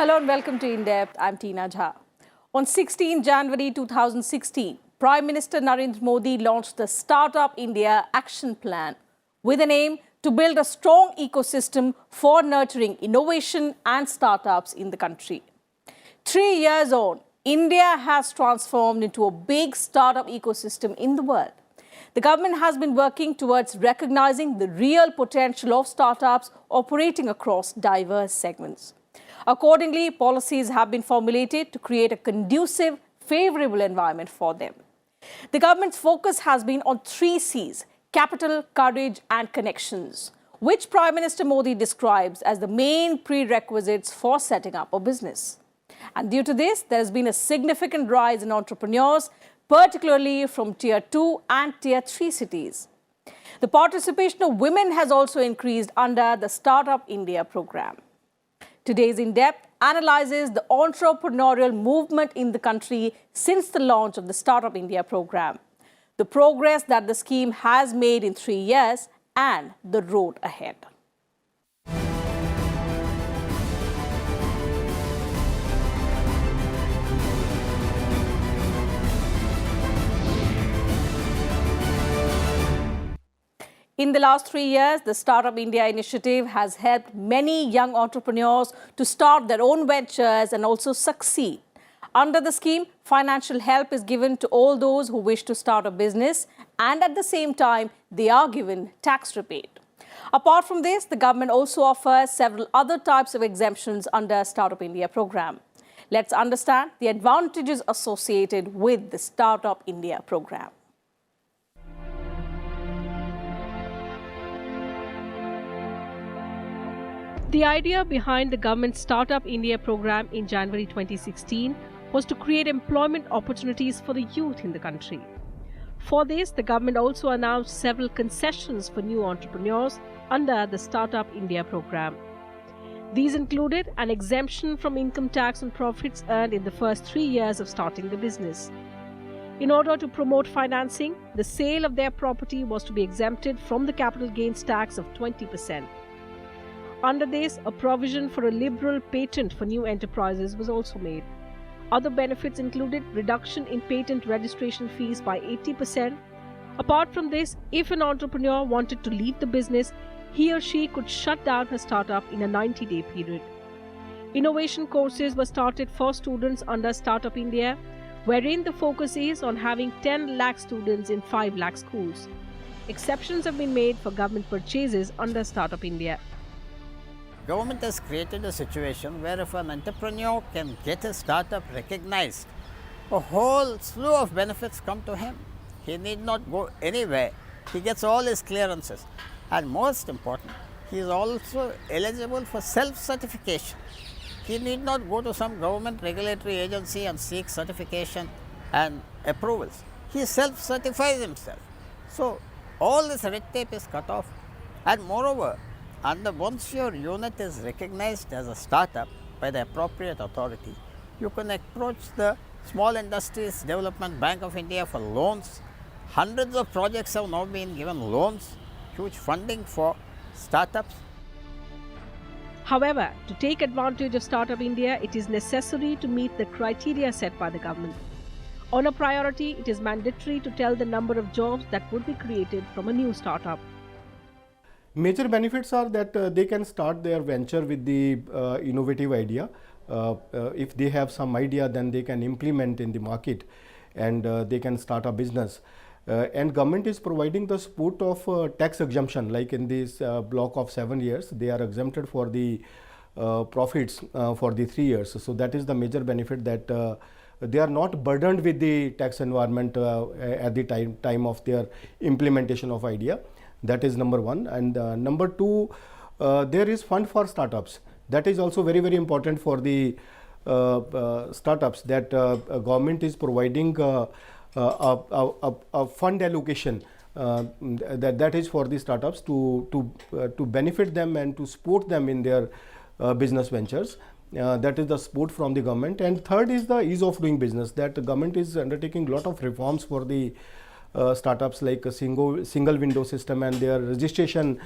Hello and welcome to In Depth. I'm Tina Jha. On 16 January 2016, Prime Minister Narendra Modi launched the Startup India Action Plan with an aim to build a strong ecosystem for nurturing innovation and startups in the country. 3 years on, India has transformed into a big startup ecosystem in the world. The government has been working towards recognizing the real potential of startups operating across diverse segments. Accordingly, policies have been formulated to create a conducive, favorable environment for them. The government's focus has been on 3 C's: capital, courage and connections, which Prime Minister Modi describes as the main prerequisites for setting up a business. And due to this, there has been a significant rise in entrepreneurs, particularly from Tier 2 and Tier 3 cities. The participation of women has also increased under the Startup India program. Today's In Depth analyzes the entrepreneurial movement in the country since the launch of the Startup India program, the progress that the scheme has made in 3 years, and the road ahead. In the last 3 years, the Startup India initiative has helped many young entrepreneurs to start their own ventures and also succeed. Under the scheme, financial help is given to all those who wish to start a business, and at the same time, they are given tax rebate. Apart from this, the government also offers several other types of exemptions under Startup India program. Let's understand the advantages associated with the Startup India program. The idea behind the government's Startup India program in January 2016 was to create employment opportunities for the youth in the country. For this, the government also announced several concessions for new entrepreneurs under the Startup India program. These included an exemption from income tax on profits earned in the first 3 years of starting the business. In order to promote financing, the sale of their property was to be exempted from the capital gains tax of 20%. Under this, a provision for a liberal patent for new enterprises was also made. Other benefits included reduction in patent registration fees by 80%. Apart from this, if an entrepreneur wanted to leave the business, he or she could shut down her startup in a 90-day period. Innovation courses were started for students under Startup India, wherein the focus is on having 10 lakh students in 5 lakh schools. Exceptions have been made for government purchases under Startup India. Government has created a situation where if an entrepreneur can get his startup recognized, a whole slew of benefits come to him. He need not go anywhere. He gets all his clearances. And most important, he is also eligible for self-certification. He need not go to some government regulatory agency and seek certification and approvals. He self-certifies himself. So, all this red tape is cut off. And moreover, once your unit is recognized as a startup by the appropriate authority, you can approach the Small Industries Development Bank of India for loans. Hundreds of projects have now been given loans, huge funding for startups. However, to take advantage of Startup India, it is necessary to meet the criteria set by the government. On a priority, it is mandatory to tell the number of jobs that would be created from a new startup. Major benefits are that they can start their venture with the innovative idea. If they have some idea, then they can implement in the market and they can start a business. And government is providing the support of tax exemption, like in this block of 7 years, they are exempted for the profits for the 3 years. So that is the major benefit, that they are not burdened with the tax environment at the time of their implementation of idea. That is number one. And number two, there is fund for startups. That is also very, very important for the startups, that government is providing a fund allocation that is for the startups to benefit them and to support them in their business ventures. That is the support from the government. And third is the ease of doing business, that the government is undertaking a lot of reforms for the startups, like a single window system, and their registration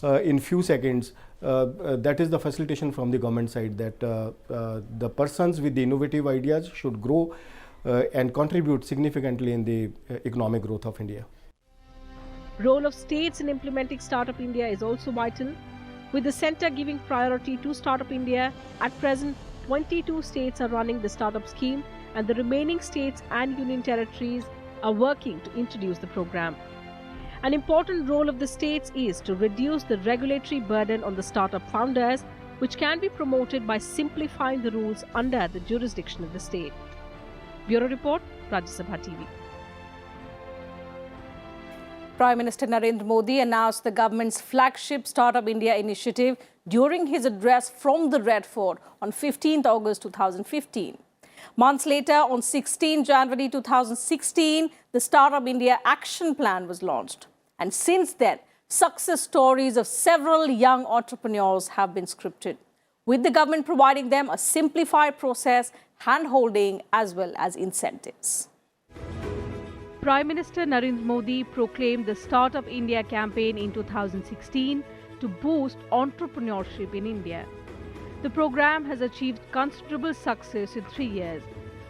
in few seconds. That is the facilitation from the government side, that the persons with the innovative ideas should grow and contribute significantly in the economic growth of India. Role of states in implementing Startup India is also vital, with the centre giving priority to Startup India. At present, 22 states are running the startup scheme, and the remaining states and union territories are working to introduce the program. An important role of the states is to reduce the regulatory burden on the startup founders, which can be promoted by simplifying the rules under the jurisdiction of the state. Bureau Report, Rajya Sabha TV. Prime Minister Narendra Modi announced the government's flagship Startup India initiative during his address from the Red Fort on 15th August 2015. Months later, on 16 January 2016, the Startup India Action Plan was launched. And since then, success stories of several young entrepreneurs have been scripted, with the government providing them a simplified process, hand-holding as well as incentives. Prime Minister Narendra Modi proclaimed the Startup India campaign in 2016 to boost entrepreneurship in India. The program has achieved considerable success in 3 years,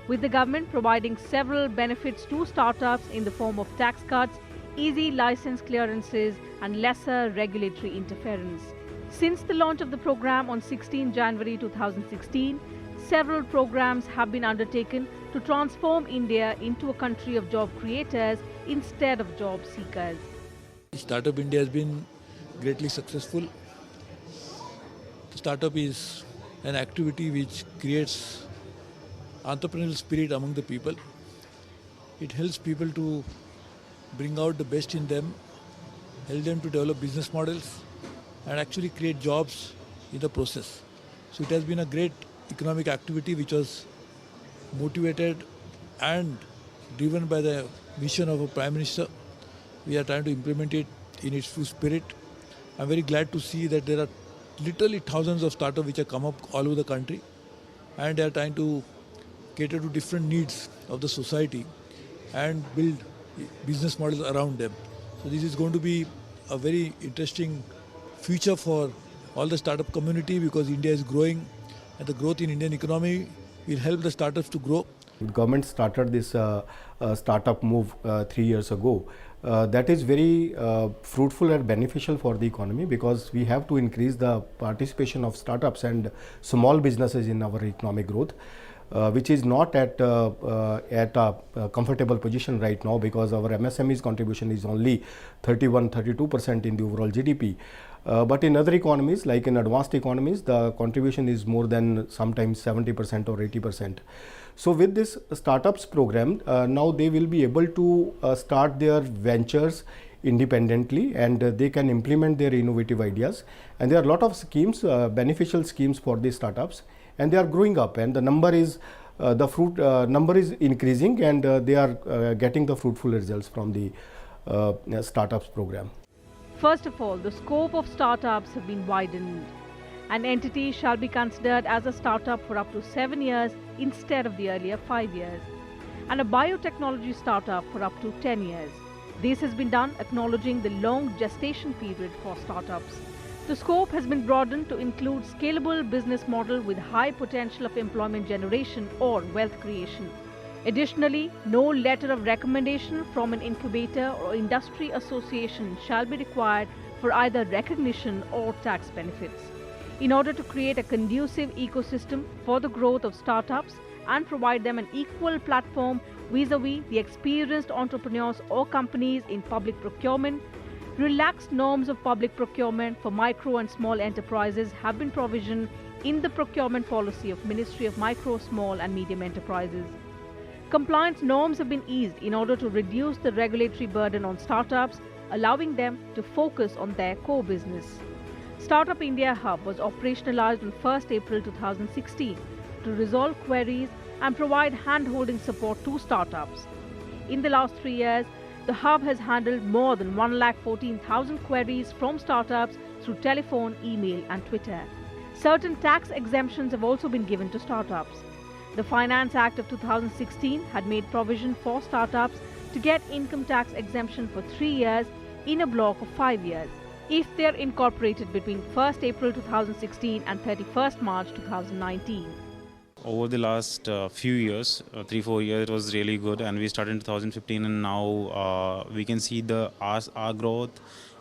with the government providing several benefits to startups in the form of tax cuts, easy license clearances, and lesser regulatory interference. Since the launch of the program on 16 January 2016, several programs have been undertaken to transform India into a country of job creators instead of job seekers. Startup India has been greatly successful. Startup is an activity which creates entrepreneurial spirit among the people. It helps people to bring out the best in them, help them to develop business models and actually create jobs in the process. So it has been a great economic activity which was motivated and driven by the vision of a Prime Minister. We are trying to implement it in its full spirit. I'm very glad to see that there are literally thousands of startups which have come up all over the country, and they are trying to cater to different needs of the society and build business models around them. So this is going to be a very interesting future for all the startup community, because India is growing and the growth in Indian economy will help the startups to grow. The government started this startup move 3 years ago. That is very fruitful and beneficial for the economy, because we have to increase the participation of startups and small businesses in our economic growth, which is not at a comfortable position right now, because our MSME's contribution is only 31-32% in the overall GDP. But in other economies, like in advanced economies, the contribution is more than sometimes 70% or 80%. So with this startups program, now they will be able to start their ventures independently, and they can implement their innovative ideas. And there are a lot of schemes, beneficial schemes for the startups, and they are growing up, and the number is number is increasing, and they are getting the fruitful results from the startups program. First of all, the scope of startups have been widened. An entity shall be considered as a startup for up to 7 years instead of the earlier 5 years, and a biotechnology startup for up to 10 years. This has been done acknowledging the long gestation period for startups. The scope has been broadened to include scalable business model with high potential of employment generation or wealth creation. Additionally, no letter of recommendation from an incubator or industry association shall be required for either recognition or tax benefits. In order to create a conducive ecosystem for the growth of startups and provide them an equal platform vis-a-vis the experienced entrepreneurs or companies in public procurement, relaxed norms of public procurement for micro and small enterprises have been provisioned in the procurement policy of Ministry of Micro, Small and Medium Enterprises. Compliance norms have been eased in order to reduce the regulatory burden on startups, allowing them to focus on their core business. Startup India Hub was operationalized on 1st April 2016 to resolve queries and provide hand-holding support to startups. In the last 3 years, the hub has handled more than 114,000 queries from startups through telephone, email and Twitter. Certain tax exemptions have also been given to startups. The Finance Act of 2016 had made provision for startups to get income tax exemption for 3 years in a block of 5 years. if they are incorporated between 1st April 2016 and 31st March 2019. Over the last few years, 3-4 years, it was really good, and we started in 2015, and now we can see our growth,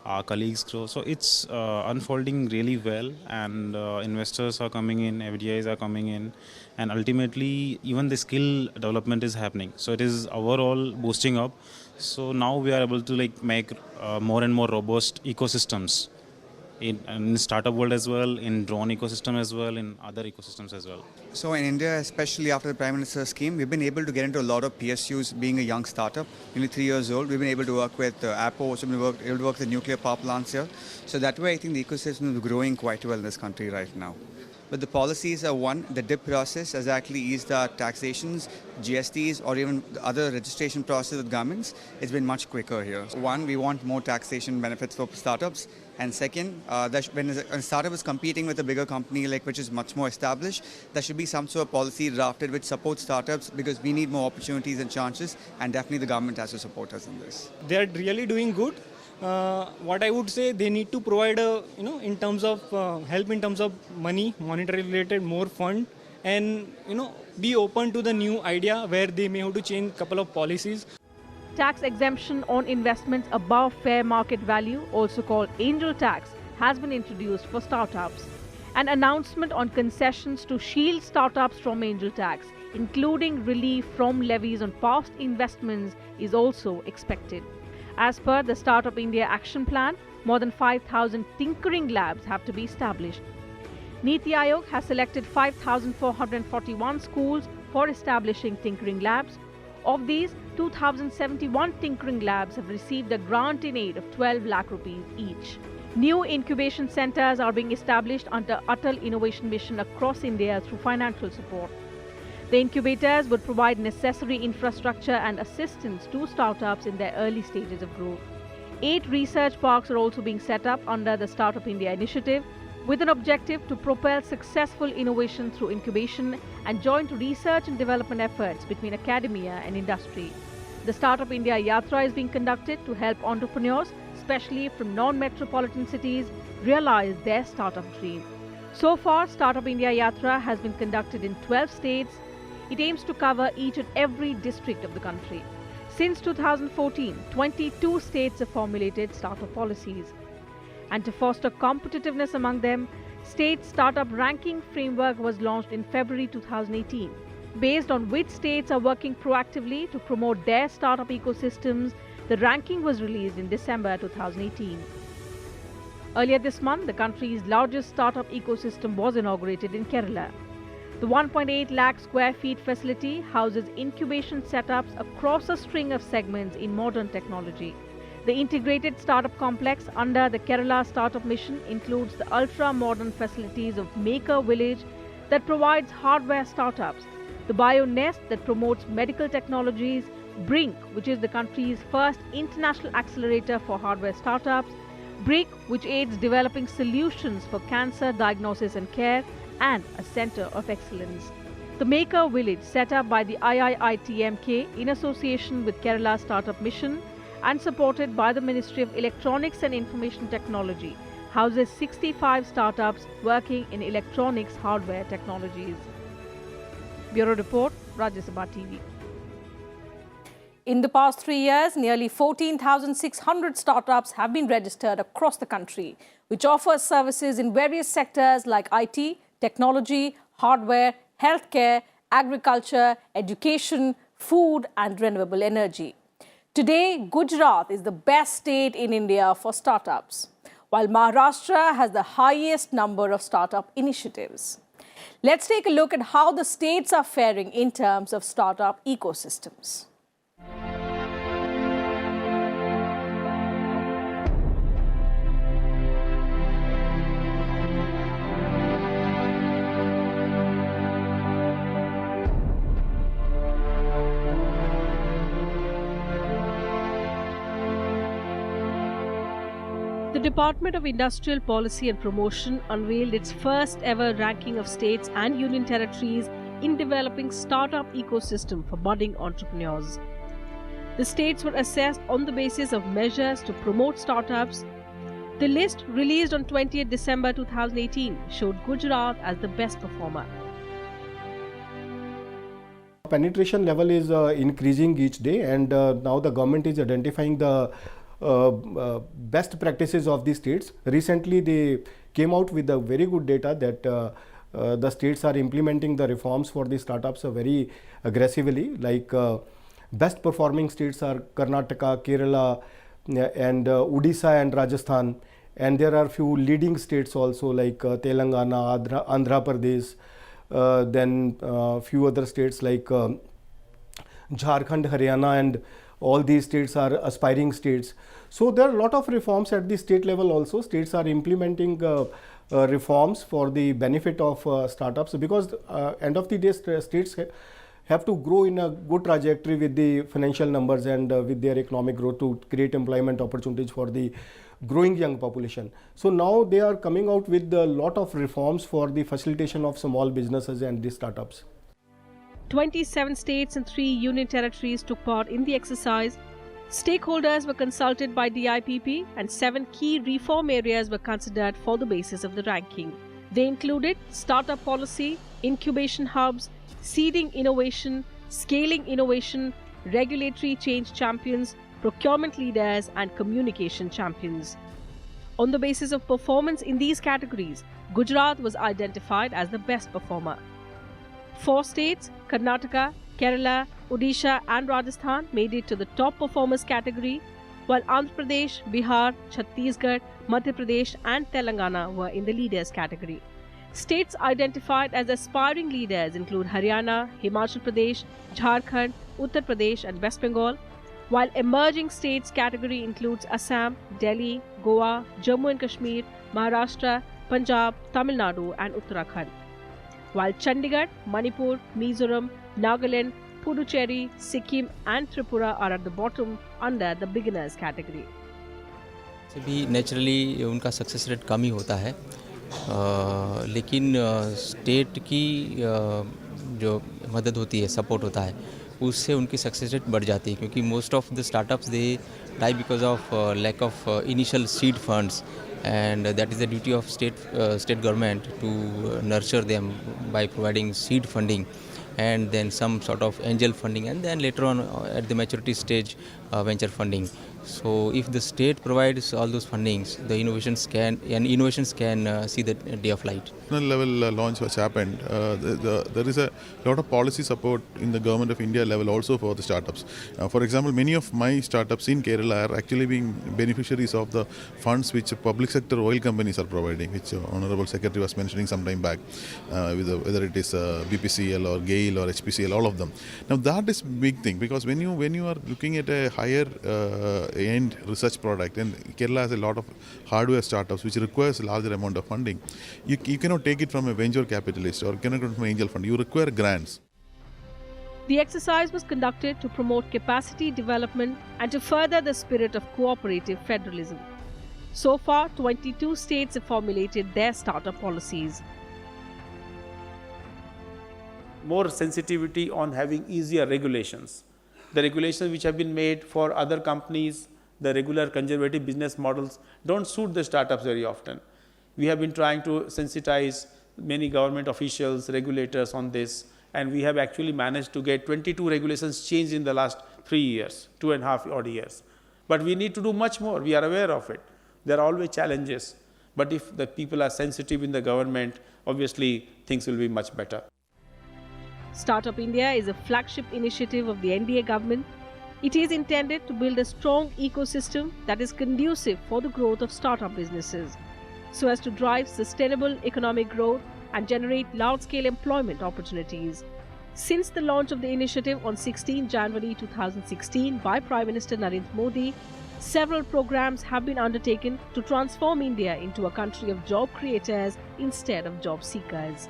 our colleagues' growth. So it's unfolding really well, and investors are coming in, FDIs are coming in, and ultimately even the skill development is happening. So it is overall boosting up. So now we are able to make more and more robust ecosystems in startup world as well, in drone ecosystem as well, in other ecosystems as well. So in India, especially after the Prime Minister's scheme, we've been able to get into a lot of PSUs. Being a young startup, only 3 years old, we've been able to work with Apple, so we've been able to work with the nuclear power plants here. So that way I think the ecosystem is growing quite well in this country right now. But the policies are one, the DIP process has actually eased our taxations, GSTs, or even the other registration process with governments. It's been much quicker here. One, we want more taxation benefits for startups. And second, when a startup is competing with a bigger company which is much more established, there should be some sort of policy drafted which supports startups, because we need more opportunities and chances, and definitely the government has to support us in this. They are really doing good. What I would say, they need to provide in terms of help in terms of money, monetary related, more fund, and be open to the new idea where they may have to change a couple of policies. Tax exemption on investments above fair market value, also called angel tax, has been introduced for startups. An announcement on concessions to shield startups from angel tax, including relief from levies on past investments, is also expected. As per the Startup India Action Plan, more than 5,000 tinkering labs have to be established. Niti Aayog has selected 5,441 schools for establishing tinkering labs. Of these, 2,071 tinkering labs have received a grant in aid of 12 lakh rupees each. New incubation centers are being established under Atal Innovation Mission across India through financial support. The incubators would provide necessary infrastructure and assistance to startups in their early stages of growth. 8 research parks are also being set up under the Startup India initiative, with an objective to propel successful innovation through incubation and joint research and development efforts between academia and industry. The Startup India Yatra is being conducted to help entrepreneurs, especially from non-metropolitan cities, realize their startup dream. So far, Startup India Yatra has been conducted in 12 states. It aims to cover each and every district of the country. Since 2014, 22 states have formulated startup policies. And to foster competitiveness among them, State Startup Ranking Framework was launched in February 2018. Based on which states are working proactively to promote their startup ecosystems, the ranking was released in December 2018. Earlier this month, the country's largest startup ecosystem was inaugurated in Kerala. The 1.8 lakh square feet facility houses incubation setups across a string of segments in modern technology. The integrated startup complex under the Kerala Startup Mission includes the ultra-modern facilities of Maker Village that provides hardware startups, the BioNest that promotes medical technologies, Brink, which is the country's first international accelerator for hardware startups, BRIC, which aids developing solutions for cancer diagnosis and care, and a center of excellence. The Maker Village, set up by the IIITMK in association with Kerala Startup Mission and supported by the Ministry of Electronics and Information Technology, houses 65 startups working in electronics hardware technologies. Bureau Report, Rajya Sabha TV. In the past 3 years, nearly 14,600 startups have been registered across the country, which offers services in various sectors like IT, technology, hardware, healthcare, agriculture, education, food and renewable energy. Today, Gujarat is the best state in India for startups, while Maharashtra has the highest number of startup initiatives. Let's take a look at how the states are faring in terms of startup ecosystems. The Department of Industrial Policy and Promotion unveiled its first ever ranking of states and union territories in developing startup ecosystem for budding entrepreneurs. The states were assessed on the basis of measures to promote startups, The list, released on 20th December 2018, showed Gujarat as the best performer. Penetration level is increasing each day, and now the government is identifying the best practices of the states. Recently, they came out with a very good data that the states are implementing the reforms for the startups very aggressively. Like best performing states are Karnataka, Kerala, and Odisha and Rajasthan. And there are few leading states also like Telangana, Andhra Pradesh, then few other states like Jharkhand, Haryana, and all these states are aspiring states. So there are a lot of reforms at the state level also. States are implementing reforms for the benefit of startups, because end of the day states have to grow in a good trajectory with the financial numbers and with their economic growth to create employment opportunities for the growing young population. So now they are coming out with a lot of reforms for the facilitation of small businesses and the startups. 27 states and 3 union territories took part in the exercise. Stakeholders were consulted by DIPP, and 7 key reform areas were considered for the basis of the ranking. They included startup policy, incubation hubs, seeding innovation, scaling innovation, regulatory change champions, procurement leaders, and communication champions. On the basis of performance in these categories, Gujarat was identified as the best performer. 4 states, Karnataka, Kerala, Odisha, and Rajasthan, made it to the top performers category, while Andhra Pradesh, Bihar, Chhattisgarh, Madhya Pradesh, and Telangana were in the leaders category. States identified as aspiring leaders include Haryana, Himachal Pradesh, Jharkhand, Uttar Pradesh, and West Bengal, while emerging states category includes Assam, Delhi, Goa, Jammu and Kashmir, Maharashtra, Punjab, Tamil Nadu, and Uttarakhand. While Chandigarh, Manipur, Mizoram, Nagaland, Puducherry, Sikkim, and Tripura are at the bottom under the beginners category. से भी naturally उनका success rate कम ही होता है, लेकिन state की जो मदद होती है, सपोर्ट होता है, उससे उनकी सक्सेस रेट बढ़ जाती है, क्योंकि most of the startups they die because of lack of initial seed funds, and that is the duty of state government to nurture them by providing seed funding and then some sort of angel funding, and then later on at the maturity stage venture funding. So if the state provides all those fundings, the innovations can see the day of light. National level launch which happened, there is a lot of policy support in the government of India level also for the startups. For example, many of my startups in Kerala are actually being beneficiaries of the funds which public sector oil companies are providing, which Honorable Secretary was mentioning some time back, whether it is BPCL or GAIL or HPCL, all of them. Now that is big thing, because when you are looking at a higher end research product, and Kerala has a lot of hardware startups which requires a larger amount of funding, you cannot take it from a venture capitalist or cannot get from an angel fund. You require grants. The exercise was conducted to promote capacity development and to further the spirit of cooperative federalism. So far, 22 states have formulated their startup policies. More sensitivity on having easier regulations. The regulations which have been made for other companies, the regular conservative business models, don't suit the startups very often. We have been trying to sensitize many government officials, regulators on this, and we have actually managed to get 22 regulations changed in the last 3 years, 2.5 odd years. But we need to do much more. We are aware of it. There are always challenges. But if the people are sensitive in the government, obviously things will be much better. Startup India is a flagship initiative of the NDA government. It is intended to build a strong ecosystem that is conducive for the growth of startup businesses, so as to drive sustainable economic growth and generate large-scale employment opportunities. Since the launch of the initiative on 16 January 2016 by Prime Minister Narendra Modi, several programs have been undertaken to transform India into a country of job creators instead of job seekers.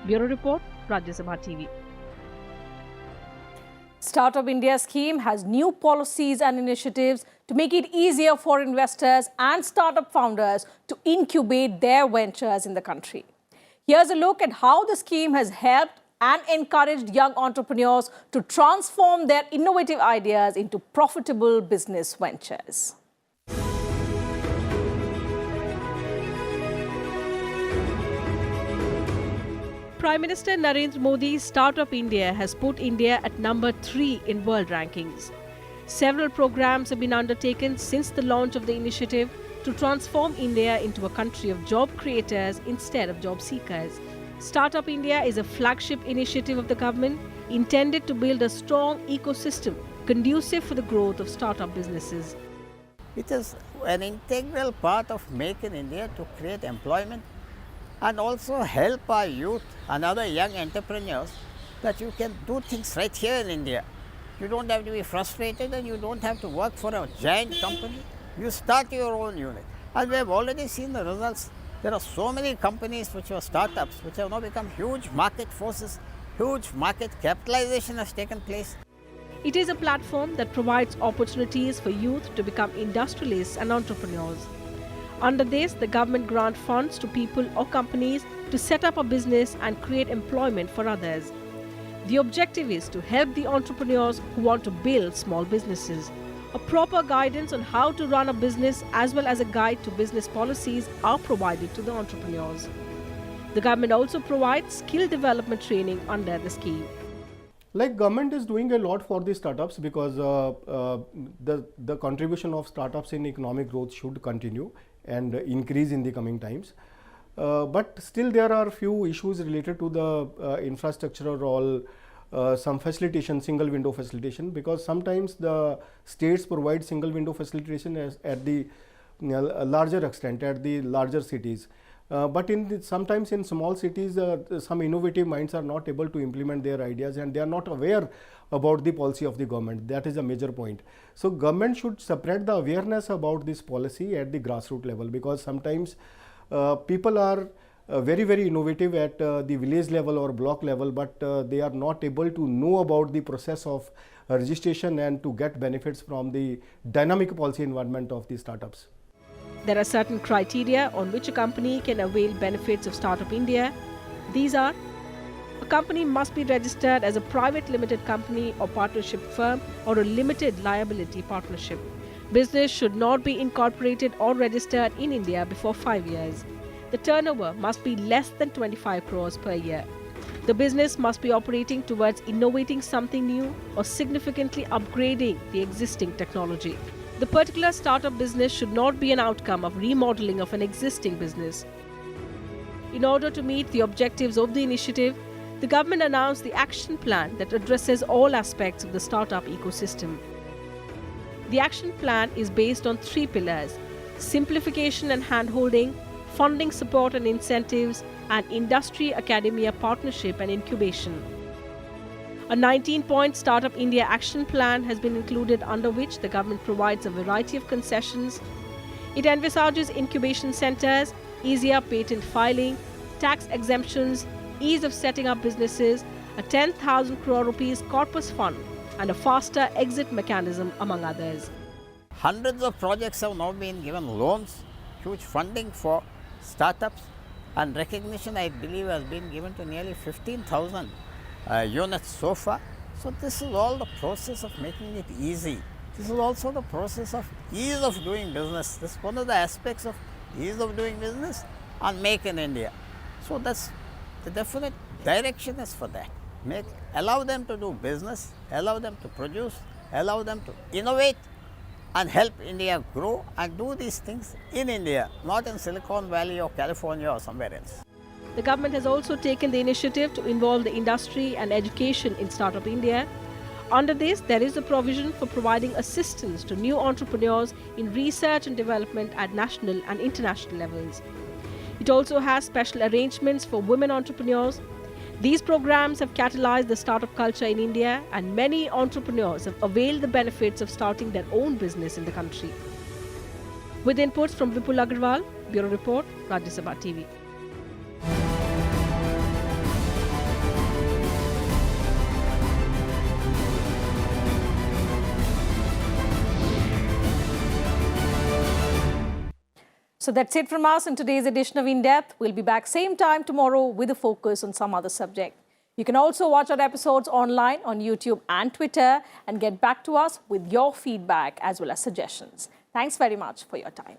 Bureau Report, Rajya Sabha TV. Startup India scheme has new policies and initiatives to make it easier for investors and startup founders to incubate their ventures in the country. Here's a look at how the scheme has helped and encouraged young entrepreneurs to transform their innovative ideas into profitable business ventures. Prime Minister Narendra Modi's Startup India has put India at number 3 in world rankings. Several programs have been undertaken since the launch of the initiative to transform India into a country of job creators instead of job seekers. Startup India is a flagship initiative of the government intended to build a strong ecosystem conducive for the growth of startup businesses. It is an integral part of Make in India to create employment and also help our youth and other young entrepreneurs that you can do things right here in India. You don't have to be frustrated and you don't have to work for a giant company. You start your own unit. And we have already seen the results. There are so many companies which were startups which have now become huge market forces, huge market capitalization has taken place. It is a platform that provides opportunities for youth to become industrialists and entrepreneurs. Under this, the government grants funds to people or companies to set up a business and create employment for others. The objective is to help the entrepreneurs who want to build small businesses. A proper guidance on how to run a business as well as a guide to business policies are provided to the entrepreneurs. The government also provides skill development training under the scheme. Like government is doing a lot for the startups because the contribution of startups in economic growth should continue and increase in the coming times. But still there are few issues related to the infrastructure or some facilitation, single window facilitation, because sometimes the states provide single window facilitation at the larger extent, at the larger cities. But sometimes in small cities, some innovative minds are not able to implement their ideas and they are not aware about the policy of the government. That is a major point. So government should spread the awareness about this policy at the grassroots level, because sometimes people are very, very innovative at the village level or block level, but they are not able to know about the process of registration and to get benefits from the dynamic policy environment of the startups. There are certain criteria on which a company can avail benefits of Startup India. These are: a company must be registered as a private limited company or partnership firm or a limited liability partnership. Business should not be incorporated or registered in India before 5 years. The turnover must be less than 25 crores per year. The business must be operating towards innovating something new or significantly upgrading the existing technology. The particular startup business should not be an outcome of remodeling of an existing business. In order to meet the objectives of the initiative, the government announced the action plan that addresses all aspects of the startup ecosystem. The action plan is based on 3 pillars: simplification and handholding, funding support and incentives, and industry academia partnership and incubation. A 19-point Startup India action plan has been included, under which the government provides a variety of concessions. It envisages incubation centers, easier patent filing, tax exemptions, ease of setting up businesses, a 10,000 crore rupees corpus fund, and a faster exit mechanism, among others. Hundreds of projects have now been given loans, huge funding for startups, and recognition, I believe, has been given to nearly 15,000 units so far. So this is all the process of making it easy. This is also the process of ease of doing business. This is one of the aspects of ease of doing business and Make in India. So that's the definite direction is for that. Allow them to do business, allow them to produce, allow them to innovate and help India grow and do these things in India, not in Silicon Valley or California or somewhere else. The government has also taken the initiative to involve the industry and education in Startup India. Under this, there is a provision for providing assistance to new entrepreneurs in research and development at national and international levels. It also has special arrangements for women entrepreneurs. These programs have catalyzed the startup culture in India, and many entrepreneurs have availed the benefits of starting their own business in the country. With inputs from Vipul Agarwal, Bureau Report, Rajya Sabha TV. So that's it from us in today's edition of In Depth. We'll be back same time tomorrow with a focus on some other subject. You can also watch our episodes online on YouTube and Twitter and get back to us with your feedback as well as suggestions. Thanks very much for your time.